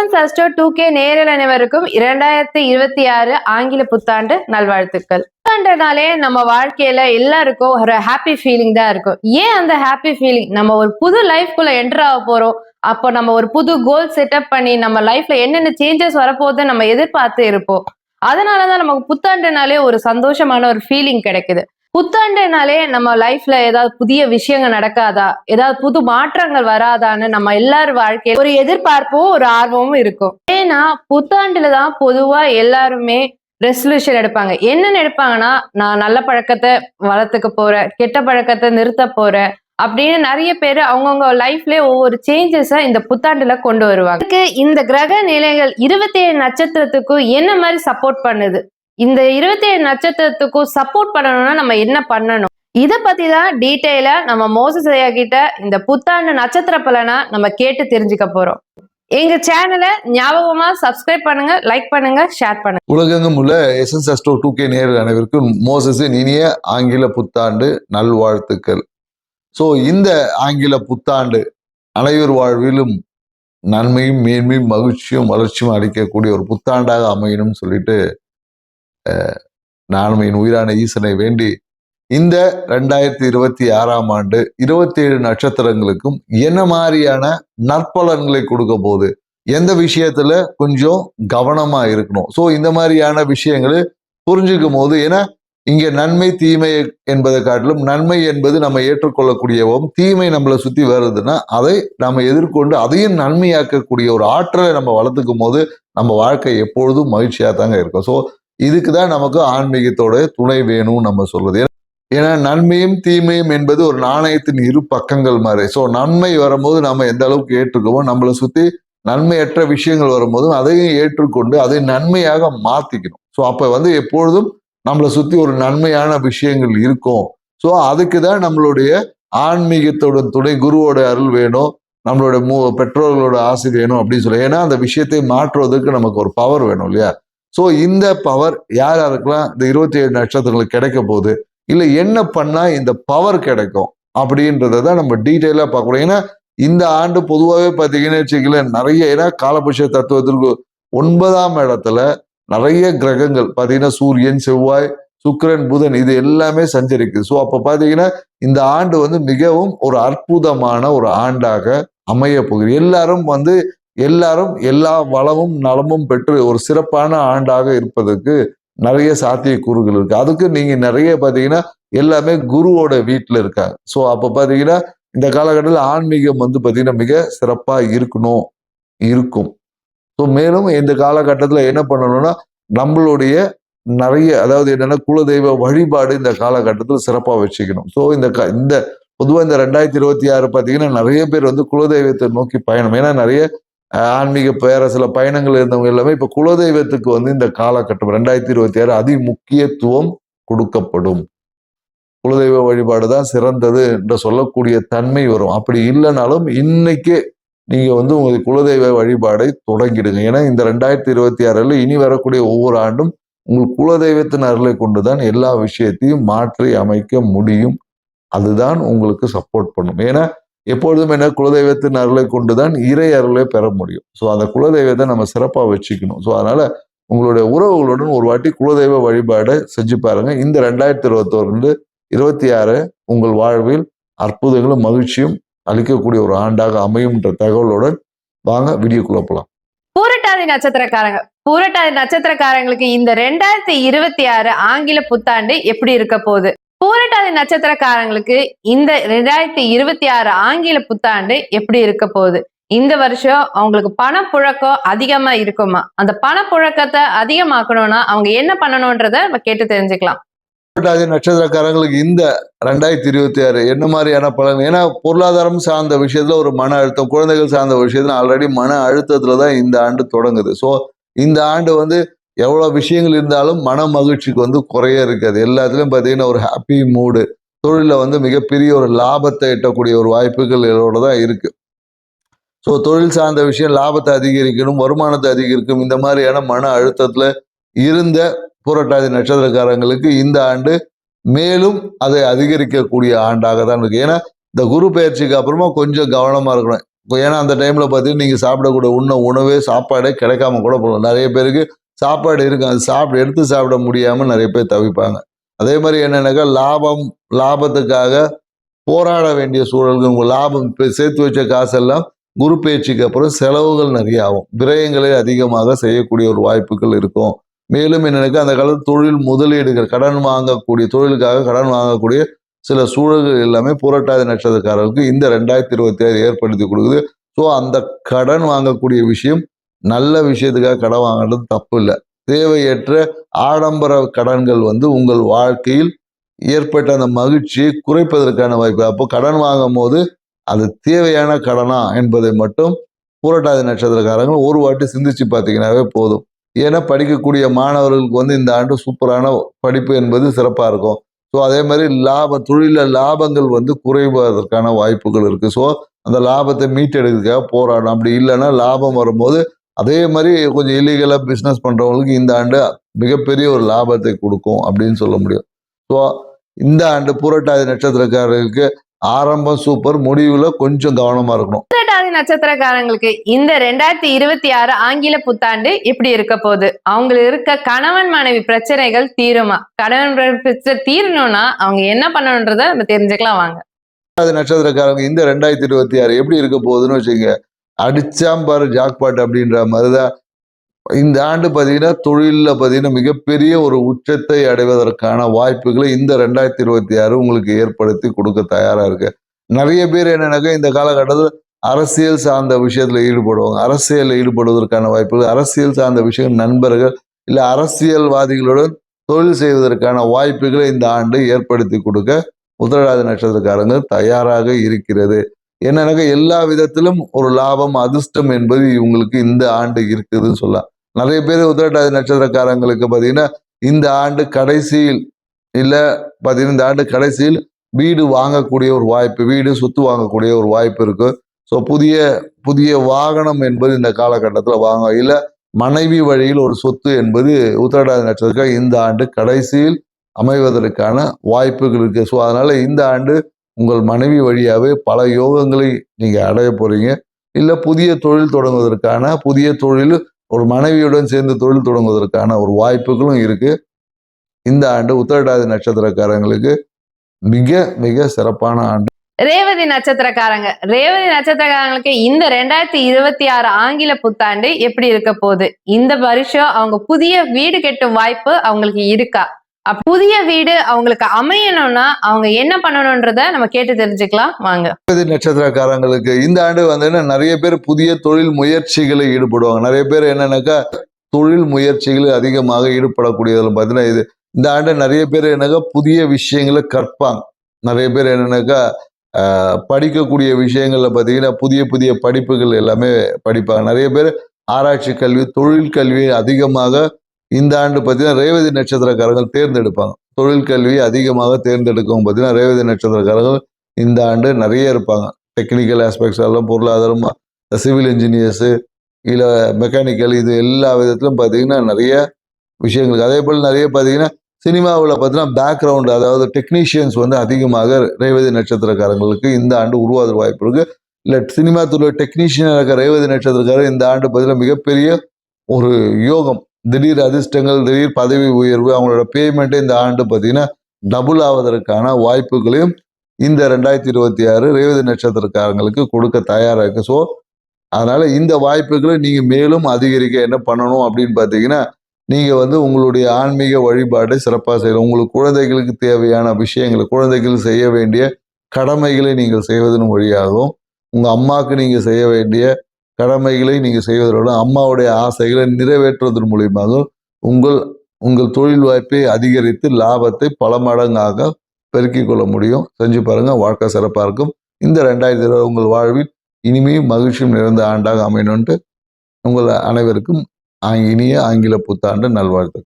Essence astro 2K நேயர்கள் அனைவருக்கும் 2026 ஆங்கில புத்தாண்டு நல்வாழ்த்துக்கள். புத்தாண்டுனாலே நம்ம வாழ்க்கையில எல்லாருக்கும் ஒரு ஹாப்பி ஃபீலிங் தான் இருக்கும். ஏன் அந்த ஹாப்பி ஃபீலிங்? நம்ம ஒரு புது லைஃப்குள்ள என்டர் ஆக போறோம். அப்போ நம்ம ஒரு புது கோல் செட்டப் பண்ணி நம்ம லைஃப்ல என்னென்ன சேஞ்சஸ் வரப்போகுது நம்ம எதிர்பார்த்து இருப்போம். அதனாலதான் நமக்கு புத்தாண்டுனாலே ஒரு சந்தோஷமான ஒரு ஃபீலிங் கிடைக்குது. புத்தாண்டுனாலே நம்ம லைஃப்ல ஏதாவது புதிய விஷயங்கள் நடக்காதா, ஏதாவது புது மாற்றங்கள் வராதான்னு நம்ம எல்லாரும் வாழ்க்கையில ஒரு எதிர்பார்ப்பும் ஒரு ஆர்வமும் இருக்கும். ஏன்னா புத்தாண்டுல தான் பொதுவா எல்லாருமே ரெசல்யூஷன் எடுப்பாங்க. என்னன்னு எடுப்பாங்கன்னா, நான் நல்ல பழக்கத்தை வளர்த்துக்க போறேன், கெட்ட பழக்கத்தை நிறுத்த போறேன் அப்படின்னு நிறைய பேர் அவங்கவுங்க லைஃப்லயே ஒவ்வொரு சேஞ்சஸ இந்த புத்தாண்டுல கொண்டு வருவாங்க. இந்த கிரக நிலைகள் 27 நட்சத்திரத்துக்கும் என்ன மாதிரி சப்போர்ட் பண்ணுது, இந்த 27 நட்சத்திரத்துக்கும் சப்போர்ட் பண்ணணும்னா நம்ம என்ன பண்ணணும், இத பத்தி தான் டீடைலா நம்ம மோசஸ் ஐயா கிட்ட இந்த புத்தாண்டு நட்சத்திர பலனா நம்ம கேட்டு தெரிஞ்சுக்க போறோம். எங்க சேனலை ஞாபகமா சப்ஸ்கிரைப் பண்ணுங்க, லைக் பண்ணுங்க, ஷேர் பண்ணுங்க. உலகெங்கும் உள்ள எசன்ஸ் அஸ்ட்ரோ 2K நேயர்கள் அனைவருக்கும் மோசஸின் இனிய ஆங்கில புத்தாண்டு நல்வாழ்த்துக்கள். ஸோ இந்த ஆங்கில புத்தாண்டு அனைவர் வாழ்விலும் நன்மையும் மேன்மையும் மகிழ்ச்சியும் வளர்ச்சியும் அளிக்கக்கூடிய ஒரு புத்தாண்டாக அமையணும்னு சொல்லிட்டு நானும் என் உயிரான ஈசனை வேண்டி இந்த 2026ஆம் ஆண்டு 27 நட்சத்திரங்களுக்கும் என்ன மாதிரியான நற்பலன்களை கொடுக்க போகுது, எந்த விஷயத்துல கொஞ்சம் கவனமா இருக்கணும். ஸோ இந்த மாதிரியான விஷயங்களை புரிஞ்சுக்கும் போது, ஏன்னா இங்க நன்மை தீமை என்பதை காட்டிலும் நன்மை என்பது நம்ம ஏற்றுக்கொள்ளக்கூடியவும், தீமை நம்மளை சுத்தி வருதுன்னா அதை நம்ம எதிர்கொண்டு அதையும் நன்மையாக்கக்கூடிய ஒரு ஆற்றலை நம்ம வளர்த்துக்கும் போது நம்ம வாழ்க்கை எப்பொழுதும் மகிழ்ச்சியா தாங்க இருக்கும். ஸோ இதுக்கு தான் நமக்கு ஆன்மீகத்தோட துணை வேணும்னு நம்ம சொல்றது. ஏன்னா நன்மையும் தீமையும் என்பது ஒரு நாணயத்தின் இரு பக்கங்கள் மாதிரி. ஸோ நன்மை வரும்போது நம்ம எந்த அளவுக்கு ஏற்றுக்குவோம், நம்மளை சுத்தி நன்மையற்ற விஷயங்கள் வரும்போதும் அதையும் ஏற்றுக்கொண்டு அதை நன்மையாக மாத்திக்கணும். ஸோ அப்ப எப்பொழுதும் நம்மளை சுத்தி ஒரு நன்மையான விஷயங்கள் இருக்கும். ஸோ அதுக்கு தான் நம்மளுடைய ஆன்மீகத்தோட துணை, குருவோட அருள் வேணும், நம்மளோட பெற்றோர்களோட ஆசை வேணும் அப்படின்னு சொல்லி. ஏன்னா அந்த விஷயத்தை மாற்றுவதற்கு நமக்கு ஒரு பவர் வேணும் இல்லையா? ஸோ இந்த பவர் யார் யாருக்கெல்லாம் இந்த 27 நட்சத்திரங்களுக்கு கிடைக்க போகுது, இல்லை என்ன பண்ணா இந்த பவர் கிடைக்கும் அப்படின்றத தான் நம்ம டீட்டெயிலாக பார்க்கணும். ஏன்னா இந்த ஆண்டு பொதுவாகவே பார்த்தீங்கன்னு வச்சுக்கல நிறைய, ஏன்னா காலபுருஷ தத்துவத்திற்கு 9ஆம் இடத்துல நிறைய கிரகங்கள் பார்த்தீங்கன்னா சூரியன், செவ்வாய், சுக்கிரன், புதன் இது எல்லாமே சஞ்சரிக்குது. ஸோ அப்போ பார்த்தீங்கன்னா இந்த ஆண்டு மிகவும் ஒரு அற்புதமான ஒரு ஆண்டாக அமைய போகுது. எல்லாரும் எல்லா வளமும் நலமும் பெற்று ஒரு சிறப்பான ஆண்டாக இருப்பதற்கு நிறைய சாத்தியக்கூறுகள் இருக்கு. அதுக்கு நீங்க நிறைய பார்த்தீங்கன்னா எல்லாமே குருவோட வீட்டில் இருக்காங்க. ஸோ அப்போ பார்த்தீங்கன்னா இந்த காலகட்டத்தில் ஆன்மீகம் பார்த்தீங்கன்னா மிக சிறப்பா இருக்கும். ஸோ மேலும் இந்த காலகட்டத்தில் என்ன பண்ணணும்னா நம்மளுடைய நிறைய, அதாவது என்னன்னா குலதெய்வ வழிபாடு இந்த காலகட்டத்தில் சிறப்பாக வச்சுக்கணும். ஸோ இந்த பொதுவாக இந்த 2026 பார்த்தீங்கன்னா நிறைய பேர் குலதெய்வத்தை நோக்கி பயணம், ஏன்னா நிறைய ஆன்மீக சில பயணங்கள் இருந்தவங்க எல்லாமே இப்ப குலதெய்வத்துக்கு இந்த காலகட்டம் 2026 அதி முக்கியத்துவம் கொடுக்கப்படும். குலதெய்வ வழிபாடு தான் சிறந்தது என்று சொல்லக்கூடிய தன்மை வரும். அப்படி இல்லைனாலும் இன்னைக்கே நீங்க உங்க குலதெய்வ வழிபாடை தொடங்கிடுங்க. ஏன்னா இந்த 2026 இனி வரக்கூடிய ஒவ்வொரு ஆண்டும் உங்கள் குலதெய்வத்தின் அருளை கொண்டுதான் எல்லா விஷயத்தையும் மாற்றி அமைக்க முடியும். அதுதான் உங்களுக்கு சப்போர்ட் பண்ணும். ஏன்னா எப்பொழுதும் என்ன, குலதெய்வத்தின் அருளை கொண்டுதான் இறை அருளை பெற முடியும். ஸோ அந்த குலதெய்வத்தை நம்ம சிறப்பாக வச்சுக்கணும். ஸோ அதனால உங்களுடைய உறவுகளுடன் ஒரு வாட்டி குலதெய்வ வழிபாடை செஞ்சு பாருங்க. இந்த 2026 உங்கள் வாழ்வில் அற்புதங்களும் மகிழ்ச்சியும் அளிக்கக்கூடிய ஒரு ஆண்டாக அமையும்ன்ற தகவலுடன் வாங்க வீடியோக்குள்ள போலாம். பூரட்டாதி நட்சத்திரக்காரங்களுக்கு இந்த 2026 ஆங்கில புத்தாண்டு எப்படி இருக்க போகுது? பூரட்டாதி நட்சத்திரக்காரங்களுக்கு இந்த 2026 ஆங்கில புத்தாண்டு எப்படி இருக்க போகுது? இந்த வருஷம் அவங்களுக்கு பணப்புழக்கம் அதிகமா இருக்குமா? அந்த பணப்புழக்கத்தை அதிகமாக்கணும்னா அவங்க என்ன பண்ணணும்ன்றத நம்ம கேட்டு தெரிஞ்சுக்கலாம். பூரட்டாதி நட்சத்திரக்காரங்களுக்கு இந்த 2026 என்ன மாதிரியான பலன்? ஏன்னா பொருளாதாரம் சார்ந்த விஷயத்துல ஒரு மன அழுத்தம், குழந்தைகள் சார்ந்த விஷயத்துல ஆல்ரெடி மன அழுத்தத்துலதான் இந்த ஆண்டு தொடங்குது. ஸோ இந்த ஆண்டு எவ்வளவு விஷயங்கள் இருந்தாலும் மன மகிழ்ச்சிக்கு குறைய இருக்காது. எல்லாத்துலயும் பார்த்தீங்கன்னா ஒரு ஹாப்பி மூடு, தொழில மிகப்பெரிய ஒரு லாபத்தை எட்டக்கூடிய ஒரு வாய்ப்புகள் இதோட தான் இருக்கு. ஸோ தொழில் சார்ந்த விஷயம் லாபத்தை அதிகரிக்கணும், வருமானத்தை அதிகரிக்கும், இந்த மாதிரியான மன அழுத்தத்துல இருந்த பூரட்டாதி நட்சத்திரக்காரங்களுக்கு இந்த ஆண்டு மேலும் அதை அதிகரிக்கக்கூடிய ஆண்டாக தான் இருக்கு. ஏன்னா இந்த குரு பயிற்சிக்கு அப்புறமா கொஞ்சம் கவனமா இருக்கணும். ஏன்னா அந்த டைம்ல பார்த்தீங்கன்னா நீங்க சாப்பிடக்கூடிய உணவே சாப்பாடே கிடைக்காம கூட போகலாம். நிறைய பேருக்கு சாப்பாடு இருக்கும், அது எடுத்து சாப்பிட முடியாம நிறைய பேர் தவிப்பாங்க. அதே மாதிரி என்னன்னாக்கா லாபத்துக்காக போராட வேண்டிய சூழல்கள், உங்க லாபம் சேர்த்து வச்ச காசெல்லாம் குரு பயிற்சிக்கு அப்புறம் செலவுகள் நிறைய ஆகும், விரயங்களை அதிகமாக செய்யக்கூடிய ஒரு வாய்ப்புகள் இருக்கும். மேலும் என்னன்னாக்கா அந்த காலத்து தொழில் முதலீடுகள், கடன் வாங்கக்கூடிய தொழிலுக்காக கடன் வாங்கக்கூடிய சில சூழல்கள் எல்லாமே புரட்டாதி நட்சத்திரக்காரர்களுக்கு இந்த 2026 ஏற்படுத்தி கொடுக்குது. ஸோ அந்த கடன் வாங்கக்கூடிய விஷயம் நல்ல விஷயத்துக்காக கடன் வாங்குறது தப்பு இல்லை. தேவையற்ற ஆடம்பர கடன்கள் உங்கள் வாழ்க்கையில் ஏற்பட்ட அந்த மகிழ்ச்சியை குறைப்பதற்கான வாய்ப்பு. அப்போ கடன் வாங்கும் போது அது தேவையான கடனா என்பதை மட்டும் புரட்டாதி நட்சத்திரக்காரங்க ஒரு வாட்டி சிந்திச்சு பார்த்தீங்கன்னாவே போதும். ஏன்னா படிக்கக்கூடிய மாணவர்களுக்கு இந்த ஆண்டு சூப்பரான படிப்பு என்பது சிறப்பாக இருக்கும். ஸோ அதே மாதிரி தொழில லாபங்கள் குறைவதற்கான வாய்ப்புகள் இருக்கு. ஸோ அந்த லாபத்தை மீட்டெடுக்கிறதுக்காக போராடணும். அப்படி இல்லைன்னா லாபம் வரும்போது அதே மாதிரி கொஞ்சம் இல்லீகலாக பிஸ்னஸ் பண்றவங்களுக்கு இந்த ஆண்டு மிகப்பெரிய ஒரு லாபத்தை கொடுக்கும் அப்படின்னு சொல்ல முடியும். ஸோ இந்த ஆண்டு புரட்டாதி நட்சத்திரக்காரர்களுக்கு ஆரம்பம் சூப்பர், முடிவுல கொஞ்சம் கவனமா இருக்கணும். புரட்டாதி நட்சத்திரக்காரங்களுக்கு இந்த 2026 ஆங்கில புத்தாண்டு எப்படி இருக்க போகுது? அவங்களுக்கு இருக்க கணவன் மனைவி பிரச்சனைகள் தீருமா? கணவன் பிரச்சனை தீரணும்னா அவங்க என்ன பண்ணணுன்றத நம்ம தெரிஞ்சுக்கலாம் வாங்க. புரட்டாதி நட்சத்திரக்காரங்க இந்த 2026 எப்படி இருக்க போகுதுன்னு வச்சுங்க, அடிச்சாம் பாரு ஜாக்பாட் அப்படின்ற மாதிரிதான் இந்த ஆண்டு பார்த்தீங்கன்னா தொழிலில் பார்த்தீங்கன்னா மிகப்பெரிய ஒரு உச்சத்தை அடைவதற்கான வாய்ப்புகளை இந்த 2026 உங்களுக்கு ஏற்படுத்தி கொடுக்க தயாராக இருக்கு. நிறைய பேர் என்னன்னாக்கா இந்த காலகட்டத்தில் அரசியல் சார்ந்த விஷயத்தில் ஈடுபடுவாங்க. அரசியலில் ஈடுபடுவதற்கான வாய்ப்புகள், அரசியல் சார்ந்த விஷயம், நண்பர்கள் இல்லை அரசியல்வாதிகளுடன் தொழில் செய்வதற்கான வாய்ப்புகளை இந்த ஆண்டு ஏற்படுத்தி கொடுக்க உத்திரட்டாதி நட்சத்திரக்காரங்க தயாராக இருக்கிறது. என்னன்னாக்கா எல்லா விதத்திலும் ஒரு லாபம், அதிர்ஷ்டம் என்பது இவங்களுக்கு இந்த ஆண்டு இருக்குதுன்னு சொல்லலாம். நிறைய பேர் உத்திரட்டாதி நட்சத்திரக்காரங்களுக்கு பார்த்தீங்கன்னா இந்த ஆண்டு கடைசியில் இந்த ஆண்டு கடைசியில் வீடு வாங்கக்கூடிய ஒரு வாய்ப்பு, வீடு சொத்து வாங்கக்கூடிய ஒரு வாய்ப்பு இருக்கு. ஸோ புதிய புதிய வாகனம் என்பது இந்த காலகட்டத்தில் வாங்க, இல்லை மனைவி வழியில் ஒரு சொத்து என்பது உத்திரட்டாதி நட்சத்திரம் இந்த ஆண்டு கடைசியில் அமைவதற்கான வாய்ப்புகள் இருக்கு. ஸோ அதனால இந்த ஆண்டு உங்கள் மனைவி வழியாகவே பல யோகங்களை நீங்க அடைய போறீங்க. இல்லை புதிய தொழில் தொடங்குவதற்கான, புதிய தொழில் ஒரு மனைவியுடன் சேர்ந்து தொழில் தொடங்குவதற்கான ஒரு வாய்ப்புகளும் இருக்கு. இந்த ஆண்டு உத்திரட்டாதி நட்சத்திரக்காரங்களுக்கு மிக மிக சிறப்பான ஆண்டு. ரேவதி நட்சத்திரக்காரங்களுக்கு இந்த 2026 ஆங்கில புத்தாண்டு எப்படி இருக்க போகுது? இந்த வருஷம் அவங்க புதிய வீடு கட்டும் வாய்ப்பு அவங்களுக்கு இருக்கா? புதிய வீடு அவங்களுக்கு அமையணும்னா அவங்க என்ன பண்ணணும்ன்றத நம்ம கேட்டு தெரிஞ்சுக்கலாம் வாங்க. ரேவதி நட்சத்திரக்காரங்களுக்கு இந்த ஆண்டு நிறைய பேர் புதிய தொழில் முயற்சிகளை ஈடுபடுவாங்க. நிறைய பேர் என்னன்னாக்கா தொழில் முயற்சிகளில் அதிகமாக ஈடுபடக்கூடியதில் பார்த்தீங்கன்னா இந்த ஆண்டு நிறைய பேர் புதிய விஷயங்களை கற்பாங்க. நிறைய பேர் என்னன்னாக்கா படிக்கக்கூடிய விஷயங்கள்ல பார்த்தீங்கன்னா புதிய புதிய படிப்புகள் எல்லாமே படிப்பாங்க. நிறைய பேர் ஆராய்ச்சி கல்வி, தொழில் கல்வி அதிகமாக இந்த ஆண்டு பார்த்தீங்கன்னா ரேவதி நட்சத்திரக்காரர்கள் தேர்ந்தெடுப்பாங்க. தொழில் கல்வி அதிகமாக தேர்ந்தெடுக்கவும் பார்த்தீங்கன்னா ரேவதி நட்சத்திரக்காரர்கள் இந்த ஆண்டு நிறைய இருப்பாங்க. டெக்னிக்கல் ஆஸ்பெக்ட்ஸ் எல்லாம், பொருளாதாரம், சிவில் இன்ஜினியர்ஸு இல்லை மெக்கானிக்கல், இது எல்லா விதத்திலும் பார்த்தீங்கன்னா நிறைய விஷயங்களுக்கு. அதே போல் நிறைய பார்த்தீங்கன்னா சினிமாவில் பார்த்தீங்கன்னா பேக்ரவுண்டு, அதாவது டெக்னீஷியன்ஸ் அதிகமாக ரேவதி நட்சத்திரக்காரங்களுக்கு இந்த ஆண்டு உருவாத வாய்ப்பு இருக்கு. இல்லை சினிமா துறை டெக்னீஷியனாக இருக்க ரேவதி நட்சத்திரக்காரர் இந்த ஆண்டு பார்த்தீங்கன்னா மிகப்பெரிய ஒரு யோகம், திடீர் அதிர்ஷ்டங்கள், திடீர் பதவி உயர்வு, அவங்களோட பேமெண்ட்டே இந்த ஆண்டு பார்த்தீங்கன்னா டபுள் ஆவதற்கான வாய்ப்புகளையும் இந்த 2026 ரேவதி நட்சத்திரக்காரங்களுக்கு கொடுக்க தயாராக இருக்கு. ஸோ அதனால இந்த வாய்ப்புகளை நீங்கள் மேலும் அதிகரிக்க என்ன பண்ணணும் அப்படின்னு பார்த்தீங்கன்னா, நீங்கள் உங்களுடைய ஆன்மீக வழிபாட்டை சிறப்பாக செய்யணும். உங்களுக்கு குழந்தைகளுக்கு தேவையான விஷயங்களை, குழந்தைகள் செய்ய வேண்டிய கடமைகளை நீங்கள் செய்வதன் வழியாகவும், உங்கள் அம்மாவுக்கு நீங்கள் செய்ய வேண்டிய கடமைகளை நீங்கள் செய்வதோட அம்மாவுடைய ஆசைகளை நிறைவேற்றுவதன் மூலியமாக உங்கள் தொழில் வாய்ப்பை அதிகரித்து லாபத்தை பல மடங்காக பெருக்கிக் கொள்ள முடியும். செஞ்சு பாருங்க, வாழ்க்கை சிறப்பாக இருக்கும். இந்த 2020 உங்கள் வாழ்வில் இனிமையும் மகிழ்ச்சியும் நிறைந்த ஆண்டாக அமையணுன்ட்டு உங்கள் அனைவருக்கும் இனிய ஆங்கில புத்தாண்டு நல்வாழ்த்து.